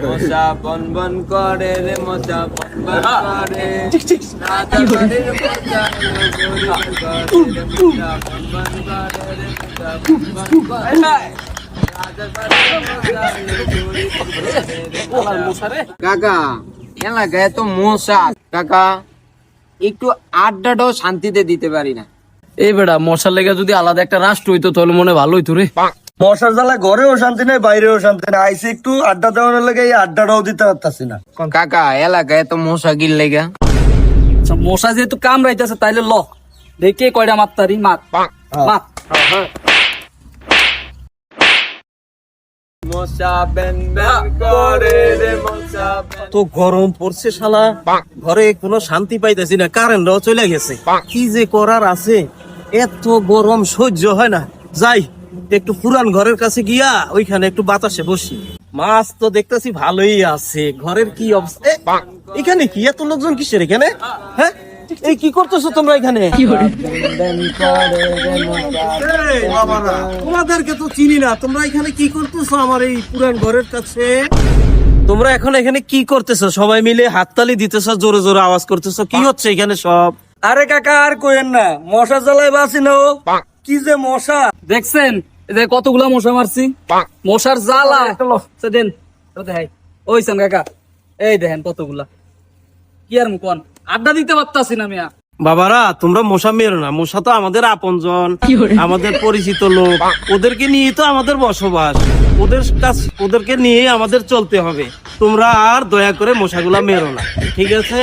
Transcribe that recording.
মশা বন বন করে রে, মশা বন বন করে। রাজা বাড়ির মশা এলো চুরি করে রে, মশা বন বন করে রে, মশা বন বন করে। রাজা বাড়ির মশা এলো চুরি করে রে। কাকা এলাকায় তো মশা, কাকা একটু আড্ডাটাও শান্তিতে দিতে পারি না। এই বেটা মশার লেগে যদি আলাদা একটা রাষ্ট্র হইতো তাহলে মনে ভালো হইতো রে। মশার জ্বালা ঘরেও শান্তি নাই, বাইরেও শান্তি নাই। আইসি একটু আড্ডা দেওয়ার লেগে এই আড্ডাটাও দিতে পারতাছি না। কাকা এলাকায় তো মশা গিল লেগা। আচ্ছা, মশা যেহেতু কামড়াইতেছে তাইলে ল দেখে কয়টা মাত্তারি মাত মাত। মশা বেন বেন করে রে, মশা বেন। তো গরম পড়ছে শালা, ঘরে কোনো শান্তি পাইতেছি না, কারেন্টও চলে গেছে। কি যে করার আছে, এত গরম সহ্য হয় না। যাই একটু পুরান ঘরের কাছে গিয়া ওইখানে একটু বাতাসে বসি। মাছ তো দেখতেছি ভালোই আছে, ঘরের কি অবস্থা। এখানে কি এত লোকজন কিসের এখানে? হ্যাঁ, এই কি করতেছো তোমরা এখানে? এই বাবারা, তোমাদেরকে তো চিনি না, তোমরা এখানে কি করতেছো আমার এই পুরান ঘরের কাছে? তোমরা এখন এখানে কি করতেছো? সবাই মিলে হাততালি দিতেছো, জোরে জোরে আওয়াজ করতেছো, কি হচ্ছে এখানে সব? আরে কাকা আর কোয়েন না, মশা জ্বালায় বাঁচি না ও। কি যে মশা! দেখছেন এই যে কতগুলা মশা মারছি, মশার জ্বালা। আচ্ছা, দেন দেখাই। ওইছেন কাকা, এই দেখেন কতগুলা। কি আর কোন আড্ডা দিতে পারতাছি না মিয়া। বাবারা, তোমরা মশা মেরো না, মশা তো আমাদের আপনজন, আমাদের পরিচিত লোক, ওদেরকে নিয়ে তো আমাদের বসবাস, ওদেরকে নিয়ে আমাদের চলতে হবে। তোমরা আর দয়া করে মশাগুলা মেরো না, ঠিক আছে?